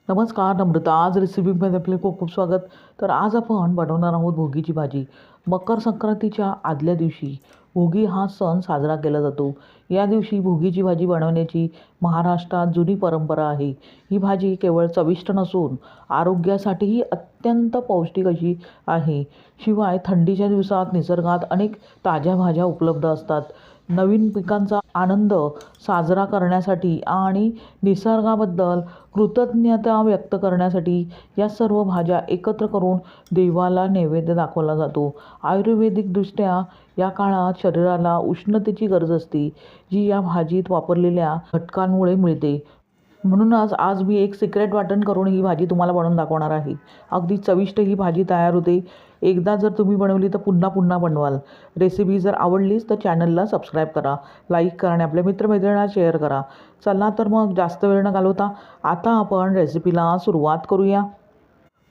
नमस्कार नम्रता, आज रेसिपीमध्ये आपले खूप खूप स्वागत. तर आज आपण बनवणार आहोत भोगीची भाजी. मकर संक्रांतीच्या आदल्या दिवशी भोगी हा सण साजरा केला जातो. या दिवशी भोगीची भाजी बनवण्याची महाराष्ट्रात जुनी परंपरा आहे. ही भाजी केवळ चविष्ट नसून आरोग्यासाठीही अत्यंत पौष्टिक अशी आहे. शिवाय थंडीच्या दिवसात निसर्गात अनेक ताज्या भाज्या उपलब्ध असतात. नवीन पिकांचा आनंद साजरा करण्यासाठी आणि निसर्गाबद्दल कृतज्ञता व्यक्त करण्यासाठी या सर्व भाज्या एकत्र करून देवाला नैवेद्य दाखवला जातो. आयुर्वेदिकदृष्ट्या या काळात शरीराला उष्णतेची गरज असते, जी या भाजीत वापरलेल्या घटकांमुळे मिळते. म्हणूनच आज मी एक सिक्रेट वाटण करून ही भाजी तुम्हाला बनवून दाखवणार आहे. अगदी चविष्ट ही भाजी तयार होते. एकदा जर तुम्ही बनवली तर पुन्हा पुन्हा बनवाल. रेसिपी जर आवडलीच तर चॅनलला सबस्क्राईब करा, लाईक करा आणि आपल्या मित्रमैत्रिणींना शेअर करा. चला तर मग जास्त वेळ न घालवता आता आपण रेसिपीला सुरुवात करूया.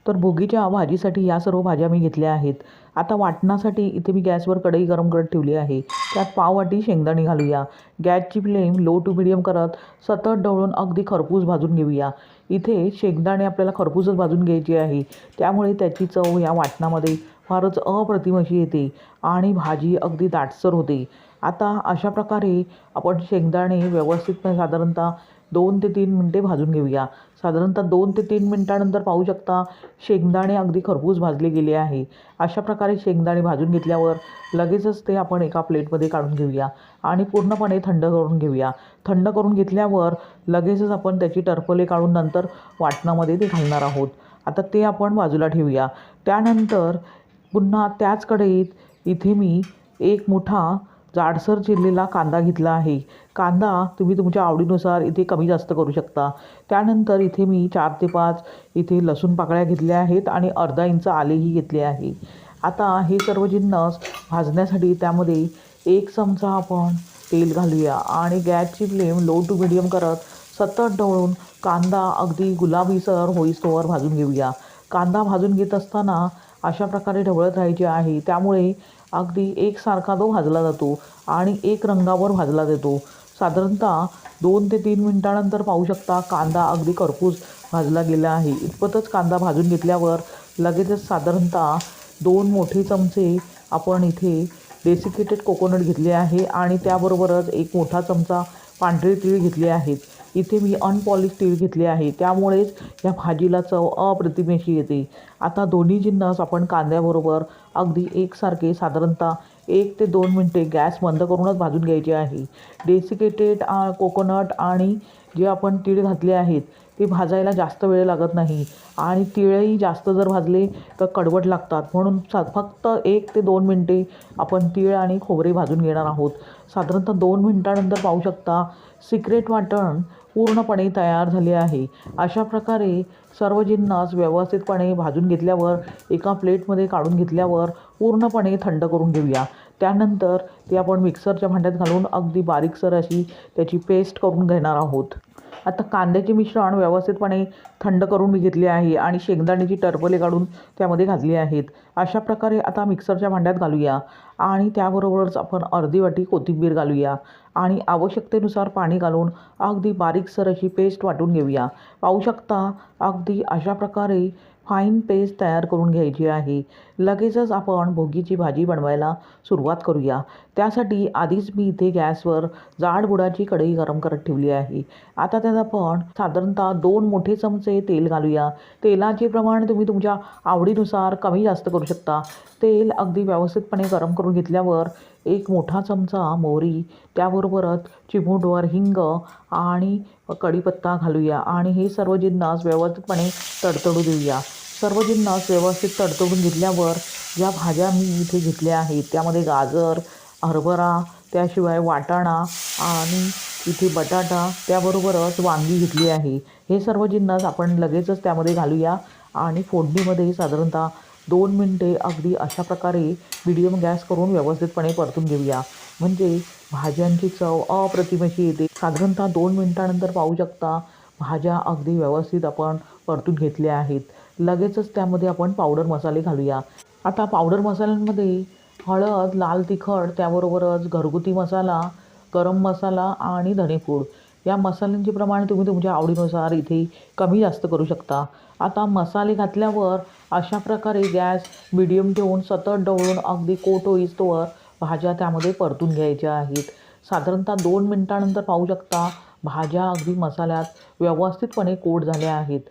तर भोगीच्या भाजीसाठी या सर्व भाज्या मी घेतल्या आहेत. आता वाटणासाठी इथे मी गॅसवर कढई गरम करत ठेवली आहे. त्यात पाववाटी शेंगदाणे घालूया. गॅसची फ्लेम लो टू मिडियम करत सतत ढवळून अगदी खरपूस भाजून घेऊया. इथे शेंगदाणे आपल्याला खरपूसच भाजून घ्यायची आहे, त्यामुळे त्याची चव या वाटणामध्ये फारच अप्रतिम अशी येते आणि भाजी अगदी दाटसर होते. आता अशा प्रकारे आपण शेंगदाणे व्यवस्थितपणे साधारणतः 2 ते 3 मिनटे भाजून घेऊया. साधारणतः 2 ते 3 मिनिटानंतर पाहू शकता शेंगदाणे अगदी खरपूस भाजले गेले आहे. अशा प्रकारे शेंगदाणे भाजून घेतल्यावर लगेचच ते आपण एका प्लेटमध्ये काढून घेऊया आणि पूर्णपणे थंड करून घेऊया. थंड करून घेतल्यावर लगेचच आपण त्याची टरफले काढून नंतर वाटणामध्ये ते घालणार आहोत. आता ते आपण बाजूला ठेवूया. त्यानंतर पुन्हा त्याच कढईत इथे मी एक मोठा जाडसर चिरलेला कांदा घेतला आहे. कांदा तुम्ही तुमच्या आवडीनुसार इथे कमी जास्त करू शकता. त्यानंतर इथे मी 4 ते 5 इथे लसूण पाकळ्या घेतल्या आहेत आणि अर्धा इंच आलेही घेतले आहे. आता हे सर्व जिन्नस भाजण्यासाठी त्यामध्ये 1 चमचा आपण तेल घालूया आणि गॅसची फ्लेम लो टू मिडियम करत सतत ढवळून कांदा अगदी गुलाबीसर होईस्तोवर भाजून घेऊया. कांदा भाजून घेत असताना अशा प्रकारे ढवळत राहायचे आहे, त्यामुळे अगदी एकसारखा तो भाजला जातो आणि एक रंगावर भाजला जातो. साधारणतः 2 ते 3 मिनिटानंतर पाहू शकता कांदा अगदी खरपूस भाजला गेला आहे. इतपतच कांदा भाजून घेतल्यावर लगेचच साधारणतः 2 मोठे चमचे आपण इथे डेसिकेटेड कोकोनट घेतले आहे आणि त्याबरोबरच 1 मोठा चमचा पांढरे तीळ घेतले आहेत. इथे मी अनपॉलिश तीळ घेतले आहे, त्यामुळेच या भाजीला चव अप्रतिम अशी येते. आता दोन्ही जिन्नस आपण कांद्याबरोबर अगदी एकसारखे साधारणतः 1 ते 2 मिनटे गॅस बंद करूनच भाजून घ्यायचे आहे. डेसिकेटेड कोकोनट आणि जे आपण तीळ घातले आहेत ते भाजायला जास्त वेळ लागत नाही आणि तीळही जास्त जर भाजले तर कडवट लागतात. म्हणून फक्त 1 ते 2 मिनटे आपण तीळ आणि खोबरे भाजून घेणार आहोत. साधारणतः 2 मिनिटानंतर पाहू शकता सिक्रेट वाटण पूर्णपणे तयार झाले आहे. अशा प्रकारे सर्व जिन्नस व्यवस्थितपणे भाजून घेतल्यावर एका प्लेटमध्ये काढून घेतल्यावर पूर्णपणे थंड करून घेऊया. त्यानंतर ते आपण मिक्सरच्या भांड्यात घालून अगदी बारीकसर अशी त्याची पेस्ट करून घेणार आहोत. आता कांद्याचे मिश्रण व्यवस्थितपणे थंड करून मी घेतले आहे आणि शेंगदाण्याची टरफले काढून त्यामध्ये घातली आहेत. अशा प्रकारे आता मिक्सरच्या भांड्यात घालूया आणि त्याबरोबरच आपण अर्धी वाटी कोथिंबीर घालूया आणि आवश्यकतेनुसार पाणी घालून अगदी बारीकसर अशी पेस्ट वाटून घेऊया. पाहू शकता अगदी अशा प्रकारे फाईन पेस्ट तयार करून घ्यायची आहे. लगेचच आपण भोगीची भाजी बनवायला सुरुवात करूया. त्यासाठी आधीच मी इथे गॅसवर जाड बुडाची कढई गरम करत ठेवली आहे. आता त्यात आपण साधारणतः 2 मोठे चमचे तेल घालूया. तेलाचे प्रमाण तुम्ही तुमच्या आवडीनुसार कमी जास्त करू शकता. तेल अगदी व्यवस्थितपणे गरम करून घेतल्यावर 1 मोठा चमचा मोहरी, त्याबरोबरच चिमूटभर हिंग आणि कढीपत्ता घालूया आणि हे सर्व जिन्नस व्यवस्थितपणे तडतडू देऊया. सर्व जिन्नस व्यवस्थित तडतडून घेतल्यावर ज्या भाज्या मी इथे घेतल्या आहेत त्यामध्ये गाजर, हरभरा, त्याशिवाय वाटाणा आणि इथे बटाटा, त्याबरोबरच वांगी घेतली आहे. हे सर्व जिन्नस आपण लगेचच त्यामध्ये घालूया आणि फोडणीमध्ये साधारणतः 2 मिनटे अगदी अशा प्रकारे मीडियम गॅस करून व्यवस्थितपणे परतून घेऊया. म्हणजे भाज्यांची चव अप्रतिम अशी येते. साधारणतः 2 मिनिटानंतर पाहू शकता भाज्या अगदी व्यवस्थित आपण परतून घेतल्या आहेत. लगेचच त्यामध्ये आपण पावडर मसाले घालूया. आता पावडर मसाल्यांमध्ये हळद, लाल तिखट, त्याबरोबरच घरगुती मसाला, गरम मसाला आणि धणेपूड या मसाल्यांचे प्रमाण तुम्ही तुमच्या आवडीनुसार इथे कमी जास्त करू शकता. आता मसाले घातल्यावर अशा प्रकारे गॅस मीडियम ठेवून सतत ढवळून अगदी कोट होईस्तोवर भाज्या त्यामध्ये परतून घ्यायच्या आहेत. साधारणतः 2 मिनिटानंतर पाहू शकता भाज्या अगदी मसाल्यात व्यवस्थितपणे कोट झाल्या आहेत.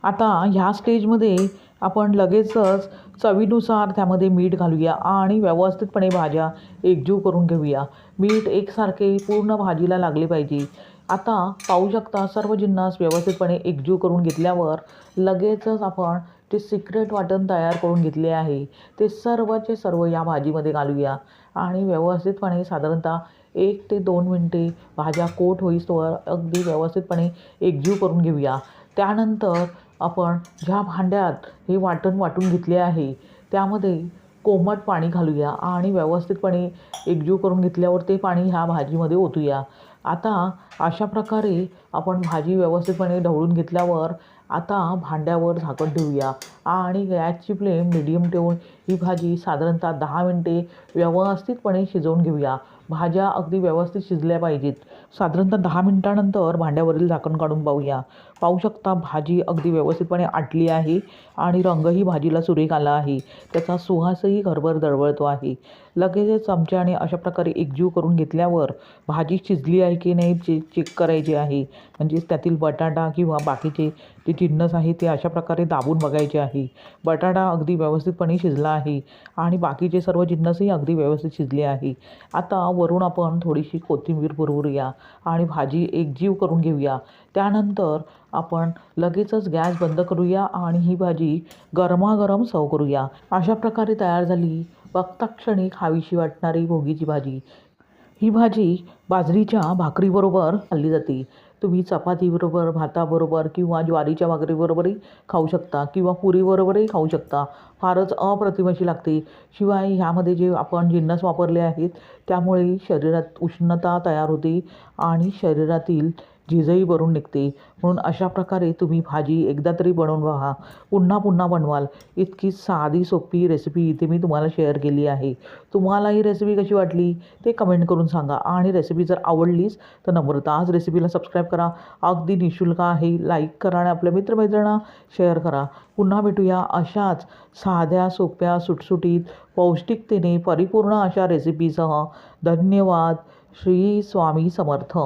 आता ह्या स्टेजमध्ये आपण लगेचच चवीनुसार त्यामध्ये मीठ घालूया आणि व्यवस्थितपणे भाज्या एकजीव करून घेऊया. मीठ एकसारखे पूर्ण भाजीला लागले पाहिजे. आता पाहू शकता सर्व जिन्नस व्यवस्थितपणे एकजीव करून घेतल्यावर लगेचच आपण ते सिक्रेट वाटण तयार करून घेतले आहे ते सर्वचे सर्व या भाजीमध्ये घालूया आणि व्यवस्थितपणे साधारणतः 1 ते 2 मिनिटे भाज्या कोट होईस्तोवर अगदी व्यवस्थितपणे एकजीव करून घेऊया. त्यानंतर आपण ज्या भांड्यात हे वाटण वाटून घेतले आहे त्यामध्ये कोमट पाणी घालूया आणि व्यवस्थितपणे एकजीव करून घेतल्यावर ते पाणी ह्या भाजीमध्ये ओतूया. आता अशा प्रकारे आपण भाजी व्यवस्थितपणे ढवळून घेतल्यावर आता भांड्यावर झाकण ठेवूया आणि गॅसची फ्लेम मीडियम ठेवून ही भाजी साधारणतः 10 मिनिटे व्यवस्थितपणे शिजवून घेऊया. भाज्या अगदी व्यवस्थित शिजल्या पाहिजेत. साधारणतः 10 मिनिटानंतर भांड्यावरील झाकण काढून पाहूया. पाहू शकता भाजी अगदी व्यवस्थितपणे आटली आहे आणि रंगही भाजीला सुरेख आला आहे. त्याचा सुवासही घरभर दरवळतो आहे. लगेचच चमच्याने अशा प्रकारे एकजीव करून घेतल्यावर भाजी शिजली आहे की नाही चेक करायची आहे. म्हणजेच त्यातील बटाटा किंवा बाकीचे जे जिन्नस आहे ते अशा प्रकारे दाबून बघायचे आहे. बटाटा अगदी व्यवस्थितपणे शिजला आहे आणि बाकीचे सर्व जिन्नसही अगदी व्यवस्थित शिजले आहे. आता वरून आपण थोडीशी कोथिंबीर भरवूया आणि भाजी एकजीव करून घेऊया. त्यानंतर आपण लगेचच गॅस बंद करूया आणि ही भाजी गरमागरम सर्व करूया. अशा प्रकारे तयार झाली बघताक्षणी खावीशी वाटणारी भोगीची भाजी. ही भाजी बाजरीच्या भाकरीबरोबर खाल्ली जाते. तुम्ही चपातीबरोबर, भाताबरोबर किंवा ज्वारीच्या भाकरीबरोबरही खाऊ शकता किंवा पुरीबरोबरही खाऊ शकता. फारच अप्रतिम अशी लागते. शिवाय ह्यामध्ये जे आपण जिन्नस वापरले आहेत त्यामुळे शरीरात उष्णता तयार होते आणि शरीरातील झीजही भरून निघते. म्हणून अशा प्रकारे तुम्ही भाजी एकदा तरी बनवून पहा. पुन्हा पुन्हा बनवाल. इतकी साधी सोपी रेसिपी इथे मी तुम्हाला शेअर केली आहे. तुम्हाला ही रेसिपी कशी वाटली ते कमेंट करून सांगा आणि रेसिपी जर आवडलीच तर नम्रता आज रेसिपीला सबस्क्राईब करा. अगदी निःशुल्क आहे. लाईक करा आणि आपल्या मित्रमैत्रिणींना शेअर करा. पुन्हा भेटूया अशाच साध्या सोप्या सुटसुटीत पौष्टिकतेने परिपूर्ण अशा रेसिपीसह. धन्यवाद. श्री स्वामी समर्थ.